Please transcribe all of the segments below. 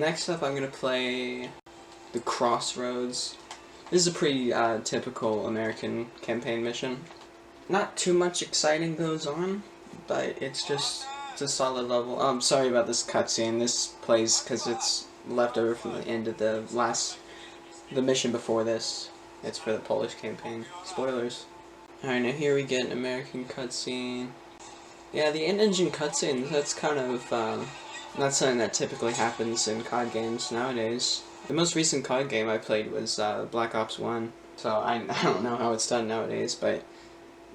next up I'm gonna play the Crossroads. This is a pretty typical American campaign mission. Not too much exciting goes on, but it's a solid level. Sorry about this cutscene. This plays because it's left over from the end of the mission before this. It's for the Polish campaign. Spoilers. Alright, now here we get an American cutscene. Yeah, the in-engine cutscenes, that's kind of not something that typically happens in COD games nowadays. The most recent COD game I played was Black Ops 1, so I don't know how it's done nowadays, but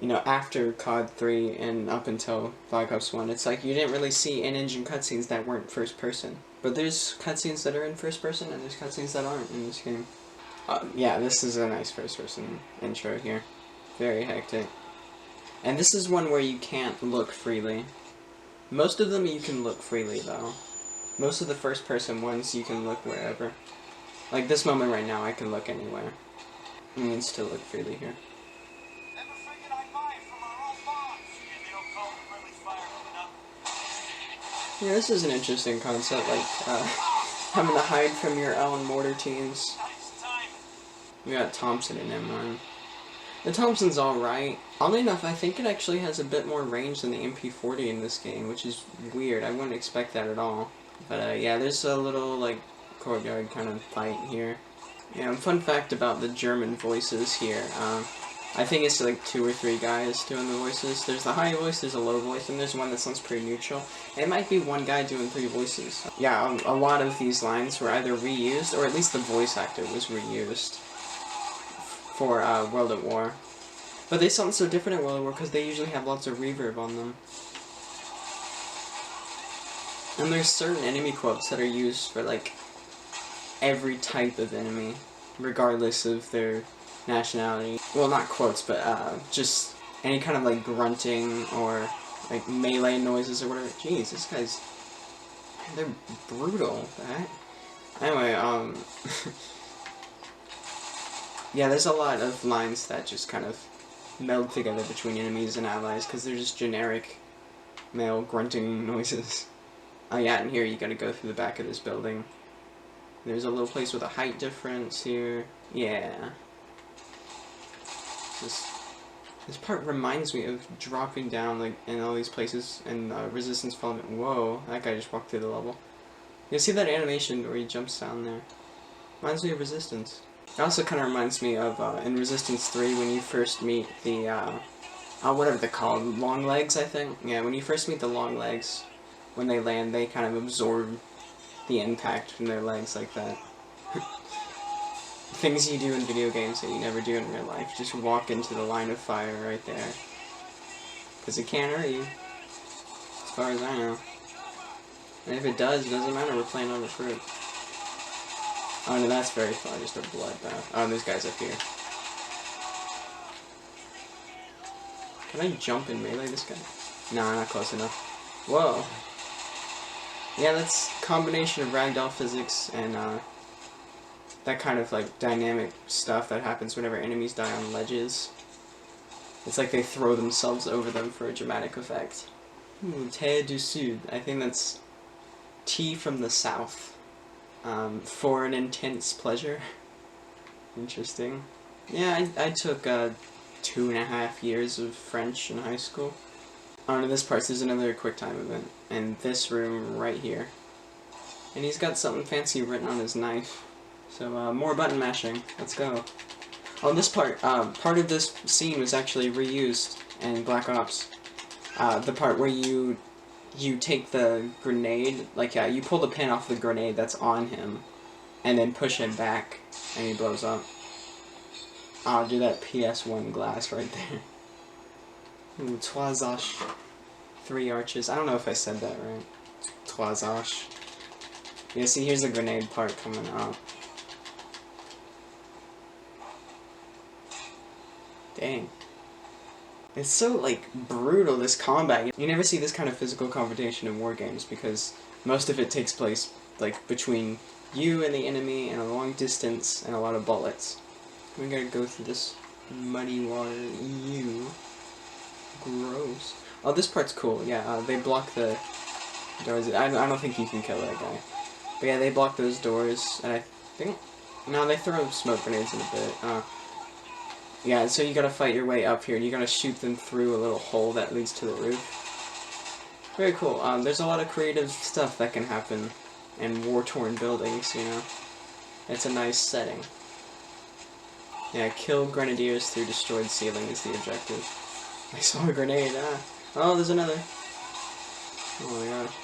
you know, after COD 3 and up until Black Ops 1, it's like you didn't really see in-engine cutscenes that weren't first person. But there's cutscenes that are in first person, and there's cutscenes that aren't in this game. Yeah, this is a nice first person intro here. Very hectic. And this is one where you can't look freely. Most of them you can look freely, though. Most of the first person ones you can look wherever. Like this moment right now, I can look anywhere. It means to look freely here. Yeah, this is an interesting concept, like, having to hide from your own mortar teams. We got Thompson and M9. The Thompson's alright. Oddly enough, I think it actually has a bit more range than the MP40 in this game, which is weird. I wouldn't expect that at all. But, yeah, there's a little, like, courtyard kind of fight here. Yeah, fun fact about the German voices here. I think it's like 2 or 3 guys doing the voices. There's the high voice, there's a low voice, and there's one that sounds pretty neutral. And it might be one guy doing 3 voices. Yeah, a lot of these lines were either reused, or at least the voice actor was reused for World at War. But they sound so different at World at War because they usually have lots of reverb on them. And there's certain enemy quotes that are used for like every type of enemy, regardless of their nationality. Well, not quotes, but just any kind of like grunting or like melee noises or whatever. Jeez, this guy's, they're brutal. Right? Anyway, yeah, there's a lot of lines that just kind of meld together between enemies and allies because they're just generic male grunting noises. Oh yeah, and here you gotta go through the back of this building. There's a little place with a height difference here. Yeah. This part reminds me of dropping down like in all these places and Resistance Fallout. Whoa, that guy just walked through the level. You see that animation where he jumps down there? Reminds me of Resistance. It also kind of reminds me of in Resistance 3 when you first meet the whatever they're called, long legs, I think. Yeah, when you first meet the long legs, when they land, they kind of absorb the impact from their legs like that. Things you do in video games that you never do in real life. Just walk into the line of fire right there. Because it can't hurt you. As far as I know. And if it does, it doesn't matter, we're playing on recruit. Oh no, that's very far, just a bloodbath. Oh, and this guy's up here. Can I jump and melee this guy? Nah, not close enough. Whoa. Yeah, that's a combination of ragdoll physics and that kind of like dynamic stuff that happens whenever enemies die on ledges. It's like they throw themselves over them for a dramatic effect. Thé du Sud. I think that's tea from the south. For an intense pleasure. Interesting. Yeah, I took 2.5 years of French in high school. On this part, there's another QuickTime event, and this room right here. And he's got something fancy written on his knife. So, more button mashing. Let's go. On this part, part of this scene was actually reused in Black Ops. The part where you take the grenade, like, yeah, you pull the pin off the grenade that's on him, and then push him back, and he blows up. I'll do that PS1 glass right there. Ooh, trois arches. 3 arches. I don't know if I said that right. Trois arches. Yeah, see, here's the grenade part coming up. Dang. It's so, like, brutal, this combat. You never see this kind of physical confrontation in war games because most of it takes place, like, between you and the enemy and a long distance and a lot of bullets. We gotta go through this muddy water. Ew. Gross. Oh, this part's cool. Yeah, they block the doors. I don't think you can kill that guy. But yeah, they block those doors, and I think... No, they throw smoke grenades in a bit. Yeah, so you gotta fight your way up here, and you gotta shoot them through a little hole that leads to the roof. Very cool. There's a lot of creative stuff that can happen in war-torn buildings, you know? It's a nice setting. Yeah, kill grenadiers through destroyed ceiling is the objective. I saw a grenade, Oh, there's another. Oh my gosh.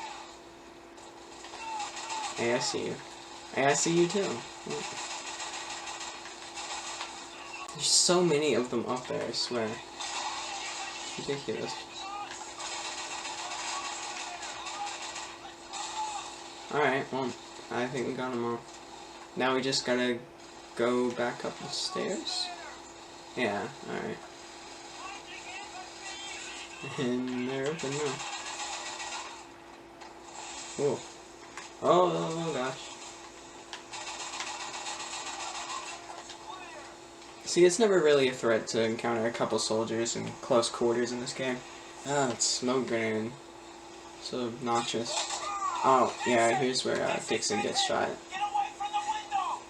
Hey, I see you. Hey, I see you too. There's so many of them up there, I swear. It's ridiculous. Alright, well, I think we got them all. Now we just gotta go back up the stairs? Yeah, alright. And they're open now. Whoa. Oh gosh. See, it's never really a threat to encounter a couple soldiers in close quarters in this game. Ah, it's smoke grenade. So obnoxious. Oh, yeah, here's where Dixon gets shot. Get away from the window!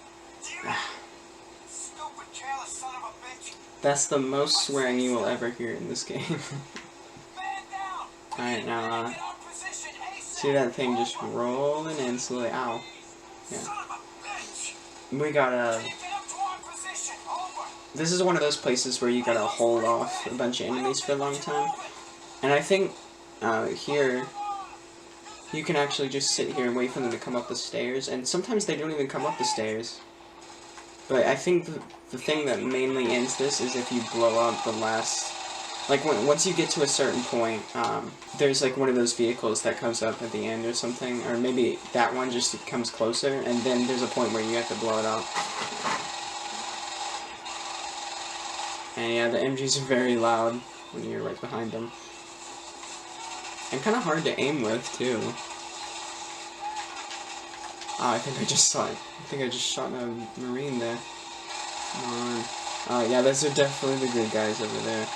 Stupid, careless son of a bitch! That's the most swearing you will ever hear in this game. Alright, now, see that thing just rolling in slowly. Ow. Yeah. We gotta... This is one of those places where you gotta hold off a bunch of enemies for a long time. And I think, here, you can actually just sit here and wait for them to come up the stairs. And sometimes they don't even come up the stairs. But I think the thing that mainly ends this is if you blow up the last... Like, once you get to a certain point, there's like one of those vehicles that comes up at the end or something, or maybe that one just comes closer, and then there's a point where you have to blow it up. And yeah, the MGs are very loud when you're right behind them. And kind of hard to aim with, too. Oh, I think I just saw it. I think I just shot a Marine there. Come on. Yeah, those are definitely the good guys over there.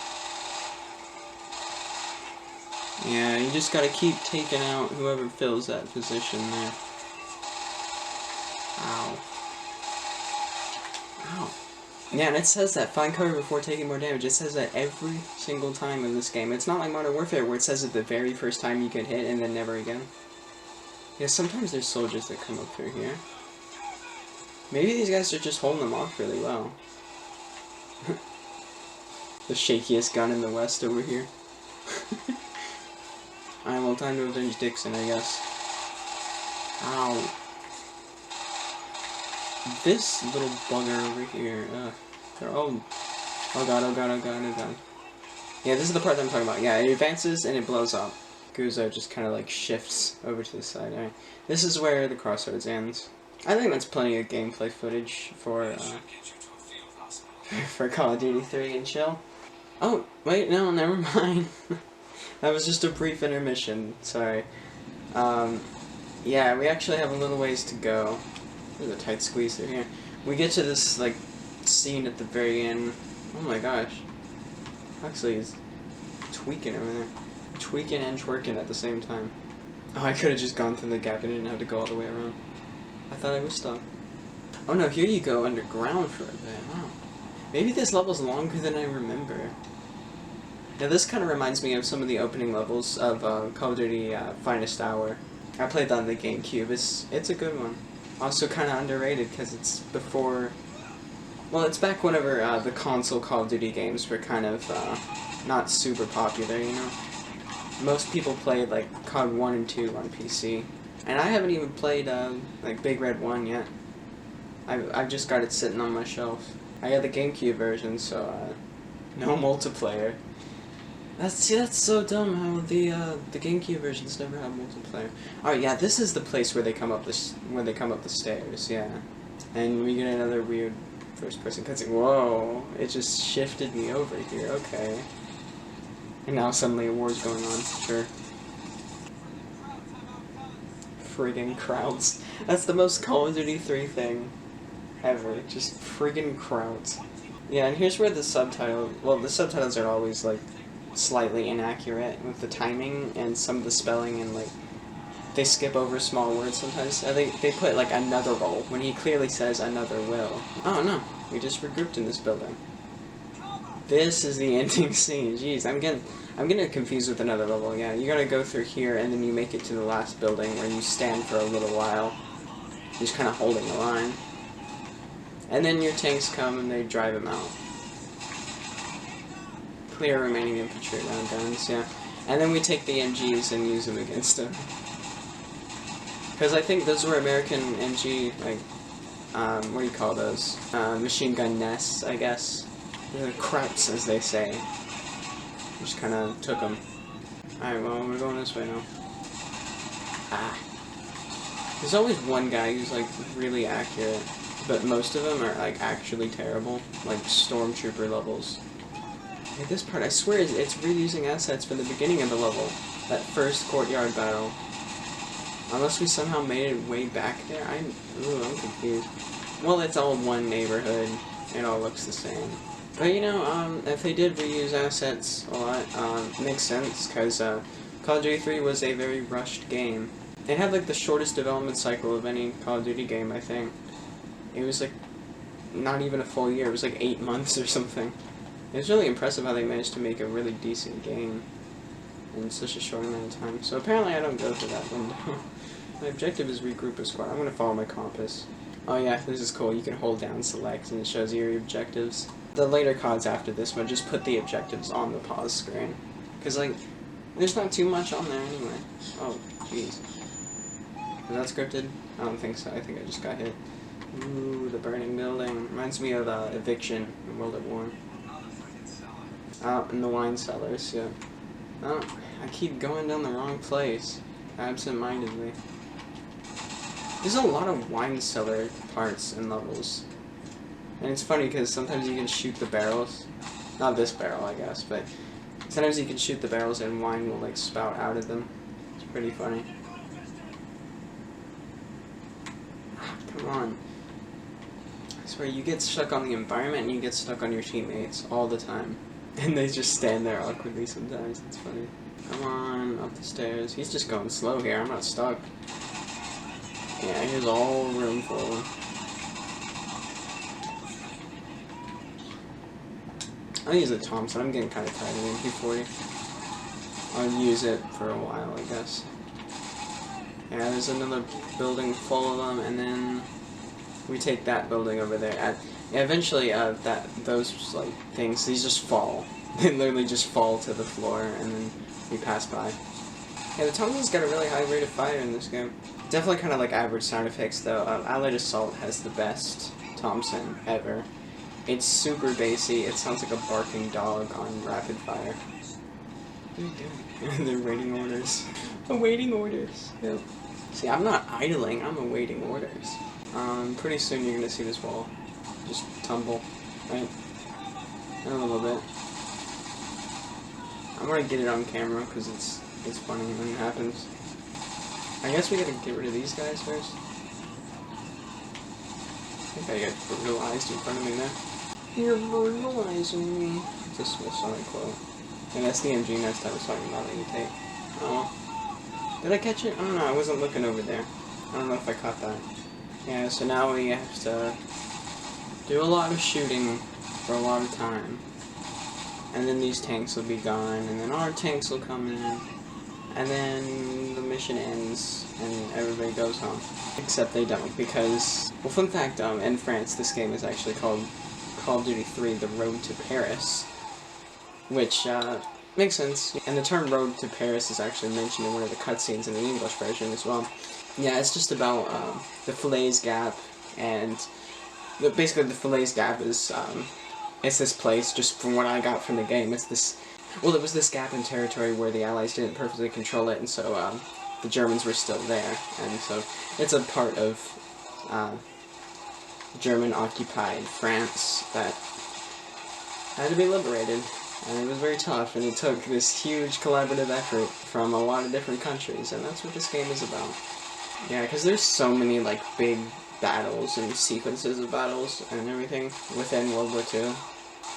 Yeah, you just gotta keep taking out whoever fills that position there. Ow. Ow. Yeah, and it says that, find cover before taking more damage. It says that every single time in this game. It's not like Modern Warfare where it says it the very first time you get hit and then never again. Yeah, sometimes there's soldiers that come up through here. Maybe these guys are just holding them off really well. The shakiest gun in the West over here. Alright, well, time to avenge Dixon, I guess. Ow. This little bugger over here, they're all... Oh god, oh god, oh god, oh god. Yeah, this is the part that I'm talking about. Yeah, it advances and it blows up. Guzzo just kind of like shifts over to the side. Alright, this is where the Crossroads ends. I think that's plenty of gameplay footage for Call of Duty 3 and chill. Oh, wait, no, never mind. That was just a brief intermission, sorry. Yeah, we actually have a little ways to go. There's a tight squeeze through here. We get to this, like, scene at the very end. Oh my gosh. Actually, he's tweaking over there. Tweaking and twerking at the same time. Oh, I could have just gone through the gap and didn't have to go all the way around. I thought I was stuck. Oh no, here you go underground for a bit. Wow. Maybe this level's longer than I remember. Now this kind of reminds me of some of the opening levels of Call of Duty Finest Hour. I played that on the GameCube. It's a good one. Also kind of underrated because it's before... Well, it's back whenever the console Call of Duty games were kind of not super popular, you know? Most people played like COD 1 and 2 on PC. And I haven't even played like Big Red 1 yet. I've just got it sitting on my shelf. I got the GameCube version, so no multiplayer. That's so dumb how the GameCube versions never have multiplayer. Alright, yeah, this is the place where they come up the stairs, yeah. And we get another weird first person cutscene. Whoa, it just shifted me over here, okay. And now suddenly a war's going on, sure. Friggin' crowds. That's the most Call of Duty 3 thing ever. Just friggin' crowds. Yeah, and here's where the subtitles are always, like, slightly inaccurate with the timing and some of the spelling and, like, they skip over small words sometimes. They put like another roll when he clearly says another will. Oh no, we just regrouped in this building. This is the ending scene. Jeez, I'm getting confused with another level. Yeah, you gotta go through here and then you make it to the last building where you stand for a little while, just kind of holding the line. And then your tanks come and they drive them out. Clear remaining infantry around guns, yeah. And then we take the MGs and use them against them. Because I think those were American MG, like, what do you call those? Machine gun nests, I guess. The Krauts, as they say. Just kind of took them. Alright, well, we're going this way now. Ah. There's always one guy who's, like, really accurate. But most of them are, like, actually terrible. Like, stormtrooper levels. Like, this part, I swear, it's reusing assets from the beginning of the level. That first courtyard battle. Unless we somehow made it way back there. I'm confused. Well, it's all one neighborhood. It all looks the same. But, you know, if they did reuse assets a lot, it makes sense, because Call of Duty 3 was a very rushed game. It had, like, the shortest development cycle of any Call of Duty game, I think. It was, like, not even a full year. It was, like, 8 months or something. It was really impressive how they managed to make a really decent game in such a short amount of time. So apparently I don't go through that window. My objective is regroup a squad. I'm going to follow my compass. Oh yeah, this is cool. You can hold down select and it shows you your objectives. The later CODs after this one just put the objectives on the pause screen. Because, like, there's not too much on there anyway. Oh, jeez. Is that scripted? I don't think so. I think I just got hit. Ooh, the burning building. Reminds me of Eviction in World at War. In the wine cellars, yeah. Oh, I keep going down the wrong place. Absent-mindedly. There's a lot of wine cellar parts and levels. And it's funny because sometimes you can shoot the barrels. Not this barrel, I guess, but sometimes you can shoot the barrels and wine will, like, spout out of them. It's pretty funny. Come on. I swear, you get stuck on the environment and you get stuck on your teammates all the time. And they just stand there awkwardly sometimes. It's funny. Come on, up the stairs. He's just going slow here. I'm not stuck. Yeah, here's all room for them. I'll use a Thompson. I'm getting kind of tired of the MP40. I'll use it for a while, I guess. Yeah, there's another building full of them, and then we take that building over there. Yeah, eventually, those like things, these just fall. They literally just fall to the floor, and then we pass by. Yeah, the Thompson's got a really high rate of fire in this game. Definitely kind of like average sound effects, though. Allied Assault has the best Thompson ever. It's super bassy. It sounds like a barking dog on rapid fire. What are you doing? They're waiting orders. Awaiting orders. Yep. See, I'm not idling. I'm awaiting orders. Pretty soon you're gonna see this wall just tumble, right? In a little bit. I'm gonna get it on camera because it's funny when it happens. I guess we gotta get rid of these guys first. I think I got brutalized in front of me there. You're brutalizing me. It's a Smith Sonic quote. And that's the MG nest I was talking about that you take. Oh. Did I catch it? I don't know, I wasn't looking over there. I don't know if I caught that. Yeah, so now we have to do a lot of shooting for a lot of time. And then these tanks will be gone, and then our tanks will come in. And then the mission ends, and everybody goes home. Except they don't, because... Well, fun fact, in France, this game is actually called Call of Duty 3, The Road to Paris. Which, makes sense. And the term Road to Paris is actually mentioned in one of the cutscenes in the English version as well. Yeah, it's just about, the Falaise Gap, and... Basically, the Falaise Gap is, it's this place, just from what I got from the game, it's this... Well, it was this gap in territory where the Allies didn't perfectly control it, and so, the Germans were still there, and so it's a part of, German-occupied France that had to be liberated, and it was very tough, and it took this huge collaborative effort from a lot of different countries, and that's what this game is about. Yeah, because there's so many, like, big battles and sequences of battles and everything within World War II.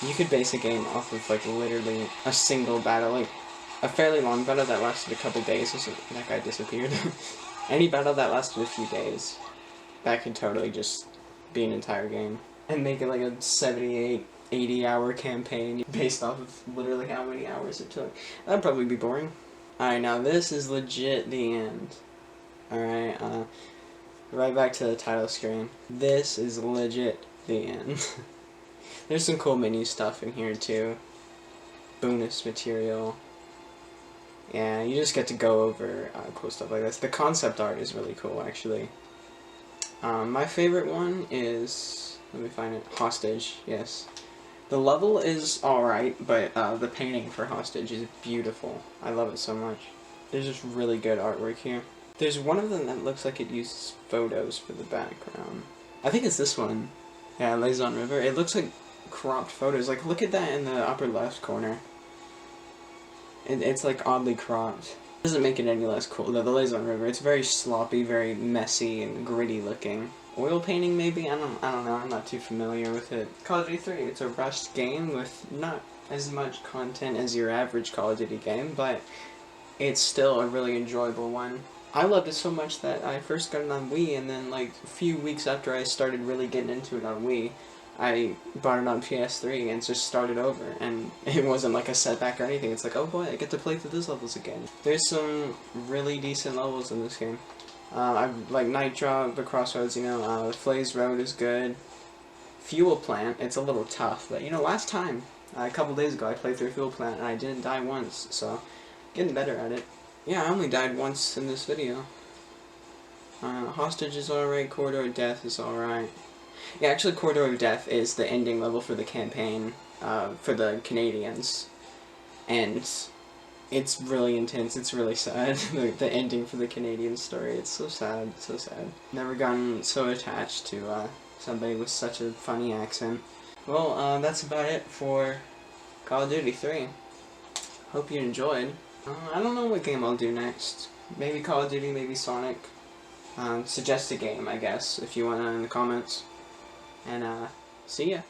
You could base a game off of, like, literally a single battle. Like, a fairly long battle that lasted a couple days. That guy disappeared. Any battle that lasted a few days, that could totally just be an entire game. And make it like a 78, 80-hour campaign based off of literally how many hours it took. That'd probably be boring. Alright, now this is legit the end. Alright, right back to the title screen. This is legit the end. There's some cool menu stuff in here too. Bonus material. Yeah, you just get to go over cool stuff like this. The concept art is really cool, actually. My favorite one is, let me find it, Hostage, yes. The level is alright, but the painting for Hostage is beautiful. I love it so much. There's just really good artwork here. There's one of them that looks like it uses photos for the background. I think it's this one. Yeah, Laison River. It looks like cropped photos. Like, look at that in the upper left corner. It's like oddly cropped. Doesn't make it any less cool though. The Laison River, it's very sloppy, very messy and gritty looking. Oil painting maybe? I don't know. I'm not too familiar with it. Call of Duty 3, it's a rushed game with not as much content as your average Call of Duty game, but it's still a really enjoyable one. I loved it so much that I first got it on Wii, and then like a few weeks after I started really getting into it on Wii, I bought it on PS3 and just started over, and it wasn't like a setback or anything. It's like, oh boy, I get to play through those levels again. There's some really decent levels in this game. I like Night Drop, the Crossroads, you know, Flays Road is good. Fuel Plant, it's a little tough, but you know, last time, a couple days ago, I played through Fuel Plant and I didn't die once, so getting better at it. Yeah, I only died once in this video. Hostage is alright, Corridor of Death is alright. Yeah, actually Corridor of Death is the ending level for the campaign, for the Canadians. And it's really intense, it's really sad, the ending for the Canadian story. It's so sad, so sad. Never gotten so attached to somebody with such a funny accent. Well, that's about it for Call of Duty 3. Hope you enjoyed. I don't know what game I'll do next. Maybe Call of Duty, maybe Sonic. Suggest a game, I guess, if you want to in the comments. And, see ya.